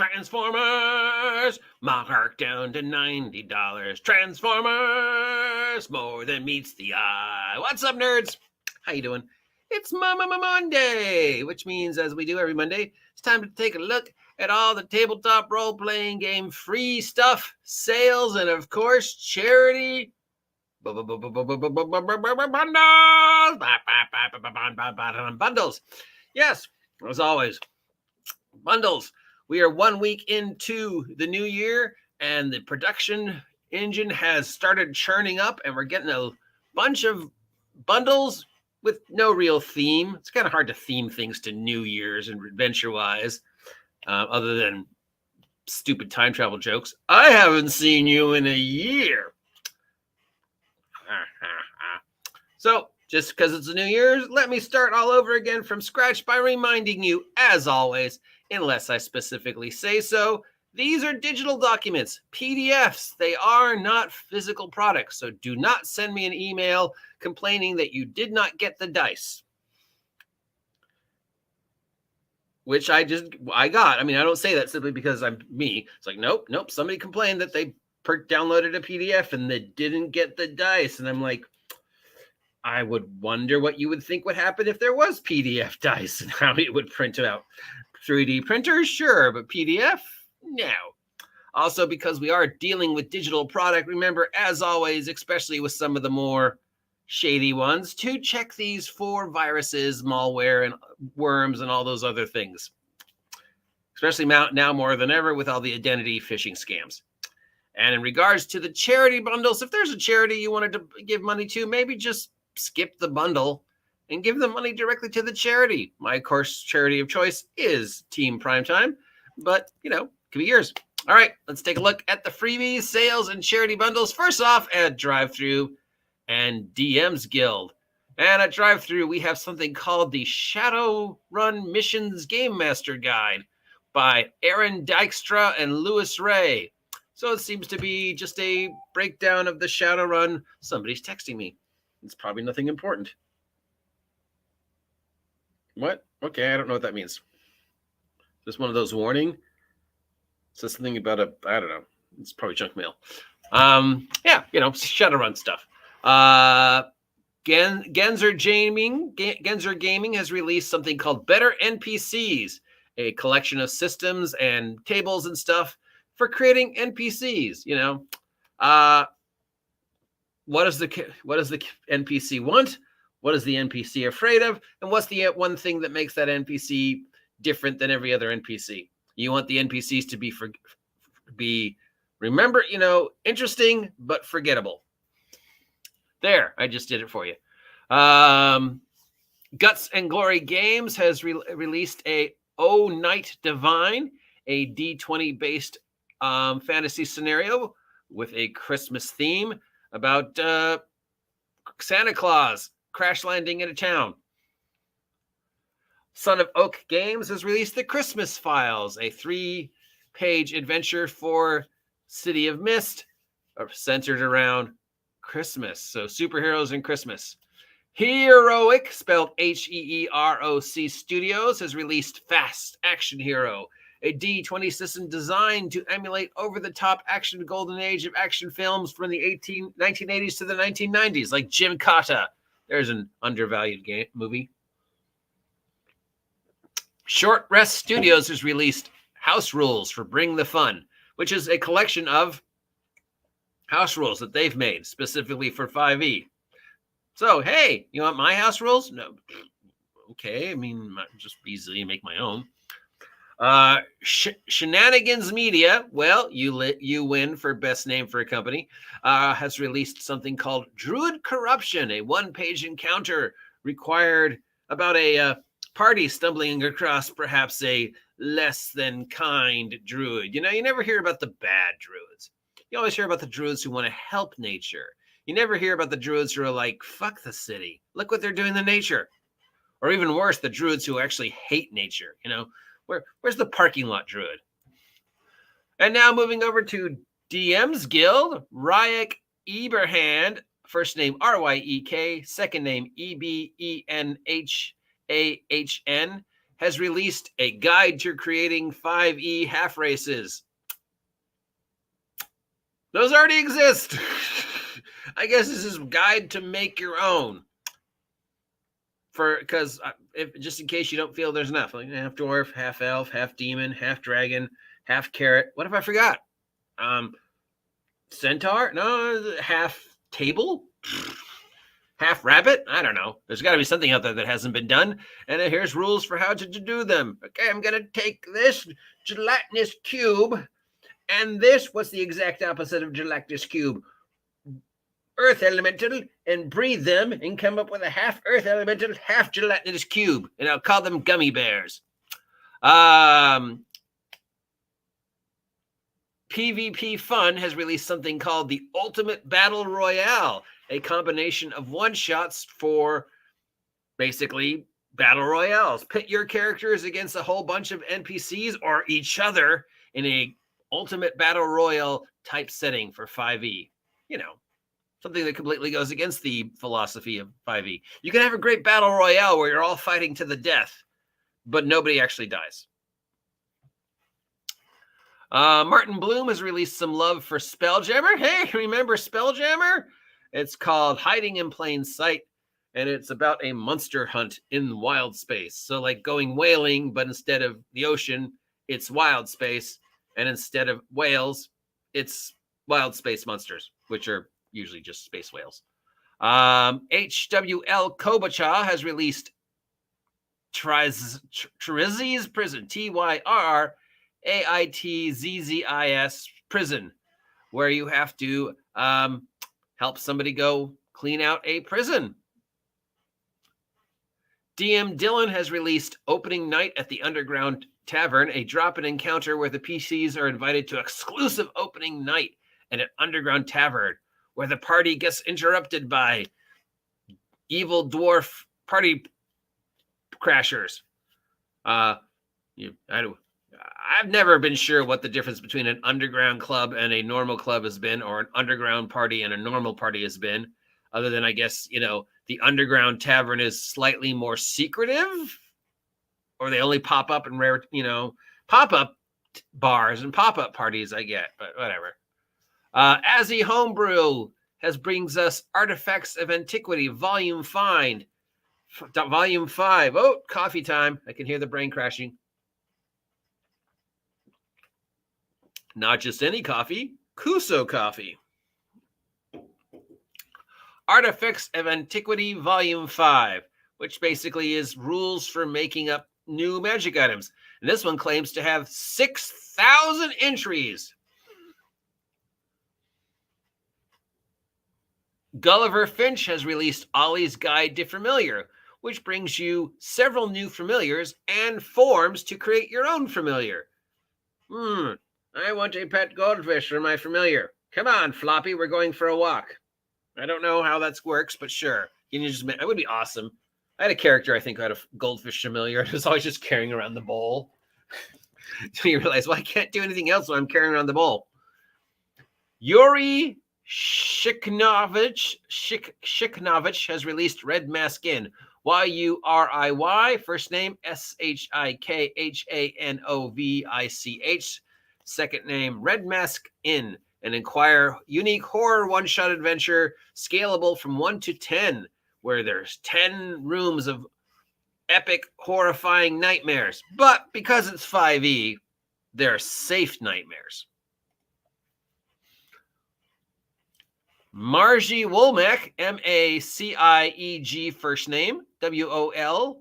Transformers, mark down to $90. Transformers, more than meets the eye. What's up, nerds? How you doing? It's Monday, which means, as we do every Monday, it's time to take a look at all the tabletop role-playing game free stuff, sales, and of course, charity bundles. Yes, as always, bundles. We are 1 week into the new year, and the production engine has started churning up, and we're getting a bunch of bundles with no real theme. It's kind of hard to theme things to New Year's and adventure-wise, other than stupid time travel jokes. I haven't seen you in a year. So, just because it's a New Year's, let me start all over again from scratch by reminding you, as always, unless I specifically say so, these are digital documents, PDFs. They are not physical products, so do not send me an email complaining that you did not get the dice. Which I got. I mean, I don't say that simply because I'm me. It's like, nope. Somebody complained that they downloaded a PDF and they didn't get the dice. And I'm like, I would wonder what you would think would happen if there was PDF dice and how it would print out. 3D printers, sure, but PDF, no. Also, because we are dealing with digital product, remember, as always, especially with some of the more shady ones, to check these for viruses, malware, and worms, and all those other things. Especially now more than ever with all the identity phishing scams. And in regards to the charity bundles, if there's a charity you wanted to give money to, maybe just skip the bundle and give the money directly to the charity. My, of course, charity of choice is Team Primetime, but, could be yours. All right, let's take a look at the freebies, sales, and charity bundles. First off, at Drive-Thru and DM's Guild. And at Drive-Thru, we have something called the Shadowrun Missions Game Master Guide by Aaron Dykstra and Lewis Ray. So it seems to be just a breakdown of the Shadowrun. Somebody's texting me. It's probably nothing important. What? Okay, I don't know what that means. Just one of those warning? Says something about I don't know. It's probably junk mail. Shadowrun stuff. Genzer Gaming has released something called Better NPCs, a collection of systems and tables and stuff for creating NPCs. What does the NPC want? What is the NPC afraid of? And what's the one thing that makes that NPC different than every other NPC? You want the NPCs to be interesting but forgettable. There, I just did it for you. Guts and Glory Games has released a O Night Divine, a D20 based fantasy scenario with a Christmas theme about Santa Claus crash landing in a town. Son of Oak Games has released the Christmas Files, a 3-page adventure for City of Mist centered around Christmas. So superheroes and Christmas. Heroic, spelled Heeroc Studios, has released Fast Action Hero, a D20 system designed to emulate over-the-top action golden age of action films from the 1980s to the 1990s, like Jim Cotta. There's an undervalued movie. Short Rest Studios has released House Rules for Bring the Fun, which is a collection of house rules that they've made specifically for 5e. So, hey, you want my house rules? No. Okay, I mean, just easily make my own. Shenanigans Media, well, you win for best name for a company, has released something called Druid Corruption, a 1-page encounter required about a party stumbling across perhaps a less than kind druid. You never hear about the bad druids. You always hear about the druids who want to help nature. You never hear about the druids who are like, fuck the city. Look what they're doing to nature. Or even worse, the druids who actually hate nature. Where's the parking lot druid? And now moving over to DM's Guild, Ryek Eberhand, first name Ryek, second name Ebenhahn, has released a guide to creating 5e half races. Those already exist. I guess this is a guide to make your own. Because just in case you don't feel there's enough, like half dwarf, half elf, half demon, half dragon, half carrot. What if I forgot? Centaur? No, half table, half rabbit. I don't know. There's got to be something out there that hasn't been done. And here's rules for how to do them. Okay, I'm gonna take this gelatinous cube and this. What's the exact opposite of gelatinous cube? Earth elemental, and breathe them and come up with a half earth elemental, half gelatinous cube, and I'll call them gummy bears. PvP Fun has released something called the Ultimate Battle Royale, a combination of one-shots for basically battle royales. Pit your characters against a whole bunch of NPCs or each other in a ultimate battle royale type setting for 5e. You know, something that completely goes against the philosophy of 5e. You can have a great battle royale where you're all fighting to the death, but nobody actually dies. Martin Bloom has released some love for Spelljammer. Hey, remember Spelljammer? It's called Hiding in Plain Sight, and it's about a monster hunt in wild space. So like going whaling, but instead of the ocean, it's wild space, and instead of whales, it's wild space monsters, which are usually just space whales. HWL Kobacha has released Tryzzy's Prison, TYRRAITZZIS Prison, where you have to help somebody go clean out a prison. DM Dylan has released Opening Night at the Underground Tavern, a drop-in encounter where the PCs are invited to exclusive opening night at an underground tavern, where the party gets interrupted by evil dwarf party crashers. I've never been sure what the difference between an underground club and a normal club has been, or an underground party and a normal party has been, other than I guess, you know, the underground tavern is slightly more secretive, or they only pop up in rare, you know, pop-up bars and pop-up parties I get, but whatever. Azzy Homebrew brings us Artifacts of Antiquity, Volume 5. Oh, coffee time. I can hear the brain crashing. Not just any coffee, Kuso coffee. Artifacts of Antiquity, Volume 5, which basically is rules for making up new magic items. And this one claims to have 6,000 entries. Gulliver Finch has released Ollie's Guide to Familiar, which brings you several new familiars and forms to create your own familiar. I want a pet goldfish for my familiar. Come on, Floppy, we're going for a walk. I don't know how that works, but sure. Can you just? It would be awesome. I had a character, I think, who had a goldfish familiar. It was always just carrying around the bowl. So you realize, well, I can't do anything else when I'm carrying around the bowl. Yuri Shiknovich has released Red Mask Inn. YURIY, first name SHIKHANOVICH, second name Red Mask Inn, an Inquire unique horror one-shot adventure, scalable from 1 to 10, where there's 10 rooms of epic, horrifying nightmares. But because it's 5e, they're safe nightmares. Margie Womack, MACIEG, first name, WOLOWEC,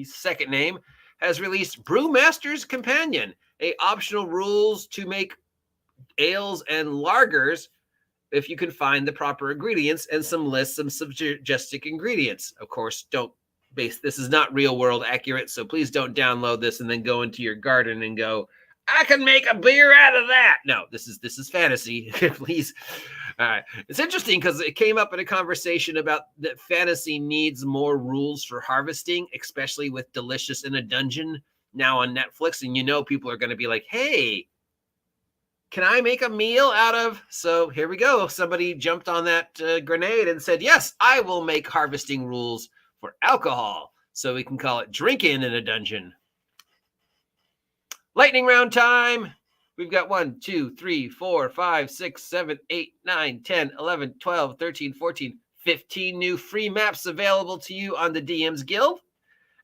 second name, has released Brewmaster's Companion, a optional rules to make ales and lagers if you can find the proper ingredients, and some lists of suggested ingredients. Of course, this is not real world accurate, so please don't download this and then go into your garden and go, I can make a beer out of that. No, this is fantasy. Please. All right. It's interesting because it came up in a conversation about that fantasy needs more rules for harvesting, especially with Delicious in a Dungeon now on Netflix. And you know people are going to be like, hey, can I make a meal out of? So here we go. Somebody jumped on that grenade and said, yes, I will make harvesting rules for alcohol. So we can call it drinking in a dungeon. Lightning round time. We've got 1, 2, 3, 4, 5, 6, 7, 8, 9, 10, 11, 12, 13, 14, 15 new free maps available to you on the DM's Guild.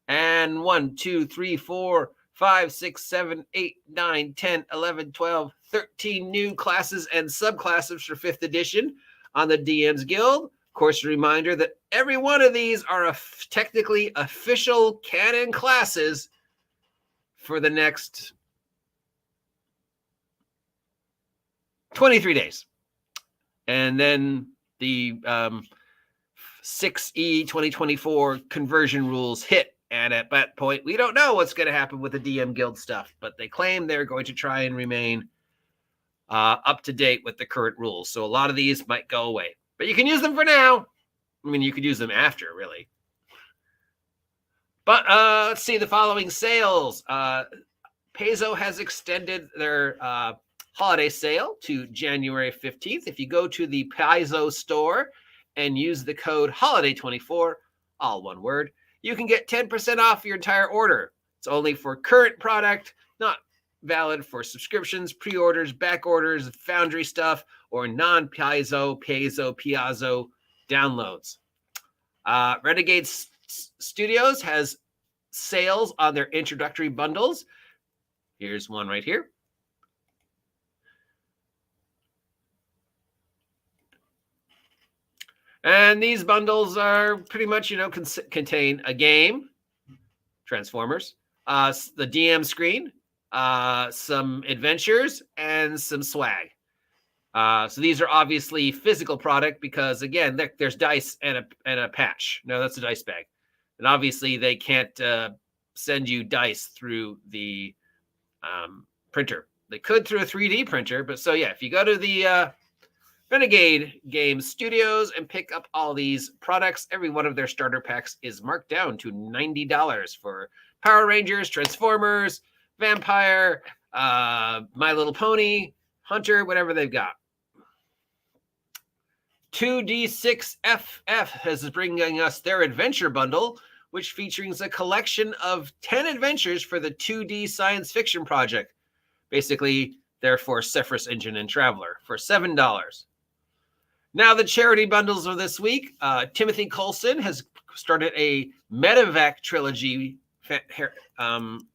And 1, 2, 3, 4, 5, 6, 7, 8, 9, 10, 11, 12, 13 new classes and subclasses for 5th edition on the DM's Guild. Of course, a reminder that every one of these are technically official canon classes for the next 23 days. And then the 6E 2024 conversion rules hit. And at that point, we don't know what's going to happen with the DM Guild stuff, but they claim they're going to try and remain up to date with the current rules. So a lot of these might go away, but you can use them for now. I mean, you could use them after, really. But let's see the following sales. Paizo has extended their holiday sale to January 15th. If you go to the Paizo store and use the code HOLIDAY24, all one word, you can get 10% off your entire order. It's only for current product, not valid for subscriptions, pre-orders, back orders, Foundry stuff, or non-Paizo, Piazzo downloads. Renegade Studios has sales on their introductory bundles. Here's one right here. And these bundles are pretty much, contain a game, Transformers, the DM screen, some adventures, and some swag. So these are obviously physical product because, again, there's dice and a patch. No, that's a dice bag. And obviously they can't send you dice through the printer. They could through a 3D printer, but so yeah, if you go to the Renegade Games Studios and pick up all these products, every one of their starter packs is marked down to $90 for Power Rangers, Transformers, Vampire, My Little Pony, Hunter, whatever they've got. 2D6FF is bringing us their adventure bundle, which features a collection of 10 adventures for the 2D science fiction project. Basically, they're for Cephras Engine and Traveler for $7. Now, the charity bundles of this week. Timothy Colson has started a Medevac trilogy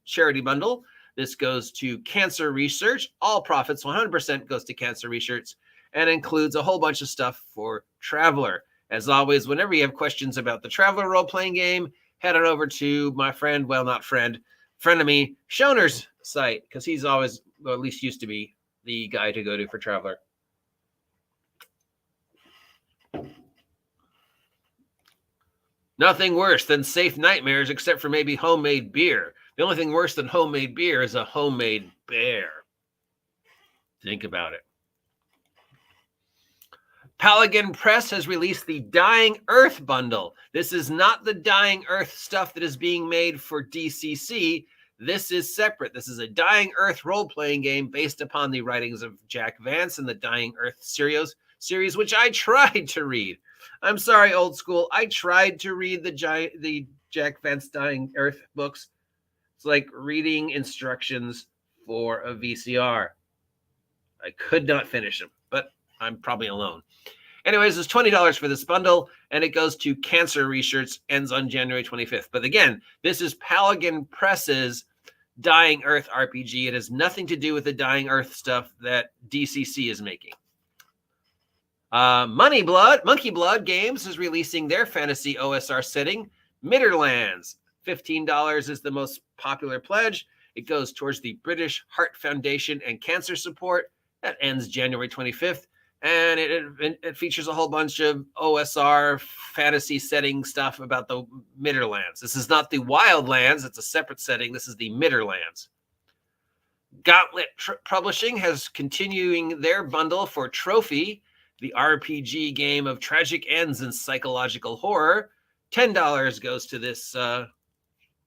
charity bundle. This goes to cancer research. All profits, 100% goes to cancer research, and includes a whole bunch of stuff for Traveler. As always, whenever you have questions about the Traveler role-playing game, head on over to my friend, well, not friend of me, Shoner's site, because he's always, or at least used to be, the guy to go to for Traveler. Nothing worse than safe nightmares except for maybe homemade beer. The only thing worse than homemade beer is a homemade bear. Think about it. Palagan Press has released the Dying Earth bundle. This is not the Dying Earth stuff that is being made for DCC. This is separate. This is a Dying Earth role-playing game based upon the writings of Jack Vance and the Dying Earth series, which I tried to read. I'm sorry, old school. I tried to read the Jack Vance Dying Earth books. It's like reading instructions for a VCR. I could not finish them, but I'm probably alone. Anyways, it's $20 for this bundle, and it goes to cancer research, ends on January 25th. But again, this is Palagan Press's Dying Earth RPG. It has nothing to do with the Dying Earth stuff that DCC is making. Monkey Blood Games is releasing their fantasy OSR setting, Midderlands. $15 is the most popular pledge. It goes towards the British Heart Foundation and cancer support. That ends January 25th. And it features a whole bunch of OSR fantasy setting stuff about the Midderlands. This is not the Wildlands. It's a separate setting. This is the Midderlands. Gauntlet Publishing has continuing their bundle for Trophy, the RPG game of tragic ends and psychological horror. $10 goes to this,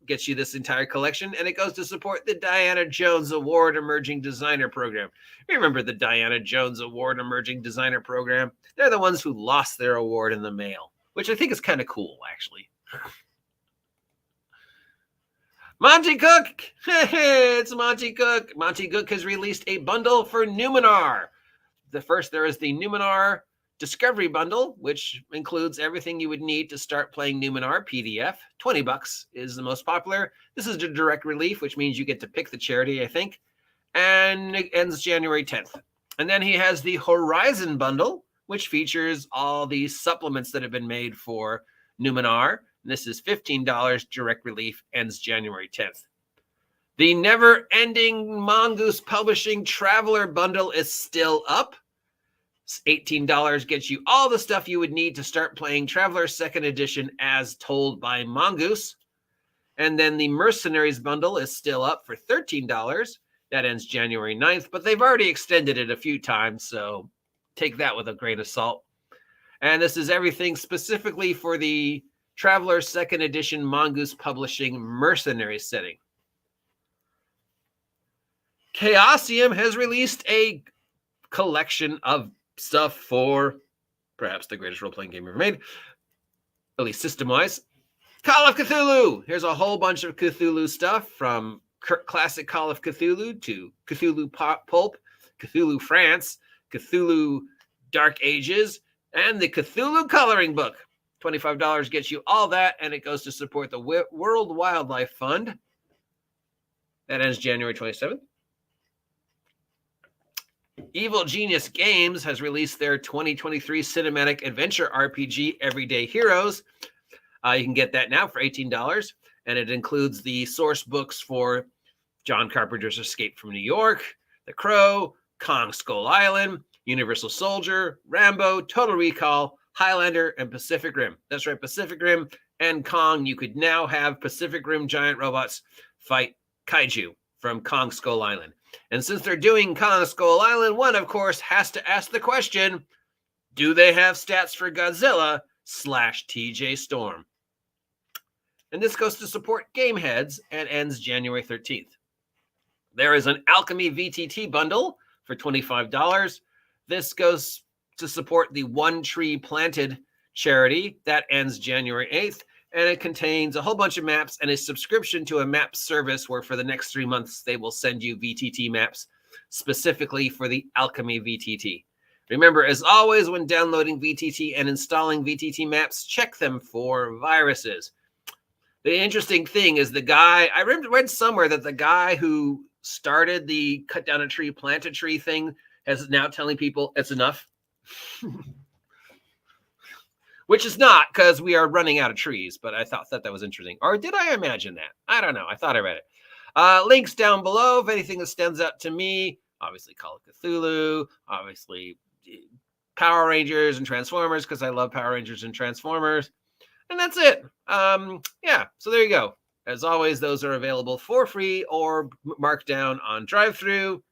gets you this entire collection, and it goes to support the Diana Jones Award Emerging Designer Program. Remember the Diana Jones Award Emerging Designer Program? They're the ones who lost their award in the mail, which I think is kind of cool, actually. Monty Cook! It's Monty Cook. Monty Cook has released a bundle for Numenor. There is the Numenor Discovery Bundle, which includes everything you would need to start playing Numenor PDF. $20 is the most popular. This is the direct relief, which means you get to pick the charity, I think. And it ends January 10th. And then he has the Horizon Bundle, which features all these supplements that have been made for Numenor. This is $15 direct relief, ends January 10th. The never-ending Mongoose Publishing Traveler Bundle is still up. $18 gets you all the stuff you would need to start playing Traveler 2nd Edition as told by Mongoose. And then the Mercenaries Bundle is still up for $13. That ends January 9th, but they've already extended it a few times, so take that with a grain of salt. And this is everything specifically for the Traveler 2nd Edition Mongoose Publishing Mercenaries setting. Chaosium has released a collection of stuff for perhaps the greatest role-playing game ever made, at least system-wise. Call of Cthulhu! Here's a whole bunch of Cthulhu stuff, from classic Call of Cthulhu to Cthulhu Pulp, Cthulhu France, Cthulhu Dark Ages, and the Cthulhu Coloring Book. $25 gets you all that, and it goes to support the World Wildlife Fund. That ends January 27th. Evil Genius Games has released their 2023 Cinematic Adventure RPG, Everyday Heroes. You can get that now for $18, and it includes the source books for John Carpenter's Escape from New York, The Crow, Kong Skull Island, Universal Soldier, Rambo, Total Recall, Highlander, and Pacific Rim. That's right, Pacific Rim and Kong. You could now have Pacific Rim giant robots fight kaiju from Kong Skull Island. And since they're doing Kong Skull Island, one, of course, has to ask the question, do they have stats for Godzilla / TJ Storm? And this goes to support Game Heads and ends January 13th. There is an Alchemy VTT bundle for $25. This goes to support the One Tree Planted charity. That ends January 8th. And it contains a whole bunch of maps and a subscription to a map service where for the next 3 months, they will send you VTT maps specifically for the Alchemy VTT. Remember, as always, when downloading VTT and installing VTT maps, check them for viruses. The interesting thing is I read somewhere that the guy who started the cut down a tree, plant a tree thing is now telling people it's enough. Which is not, because we are running out of trees, but I thought that was interesting. Or did I imagine that? I don't know. I thought I read it. Links down below if anything that stands out to me. Obviously, Call of Cthulhu. Obviously, Power Rangers and Transformers, because I love Power Rangers and Transformers. And that's it. Yeah, so there you go. As always, those are available for free or marked down on Drive-Thru,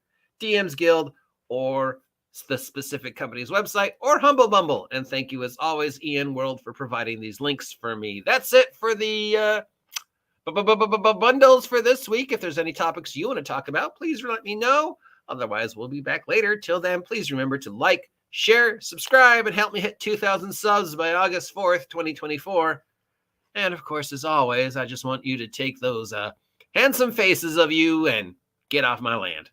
DM's Guild, or the specific company's website, or Humble Bumble. And thank you, as always, ENWorld, for providing these links for me. That's it for the bundles for this week. If there's any topics you want to talk about, please let me know. Otherwise, we'll be back later. Till then, please remember to like, share, subscribe, and help me hit 2,000 subs by August 4th, 2024. And of course, as always, I just want you to take those handsome faces of you and get off my land.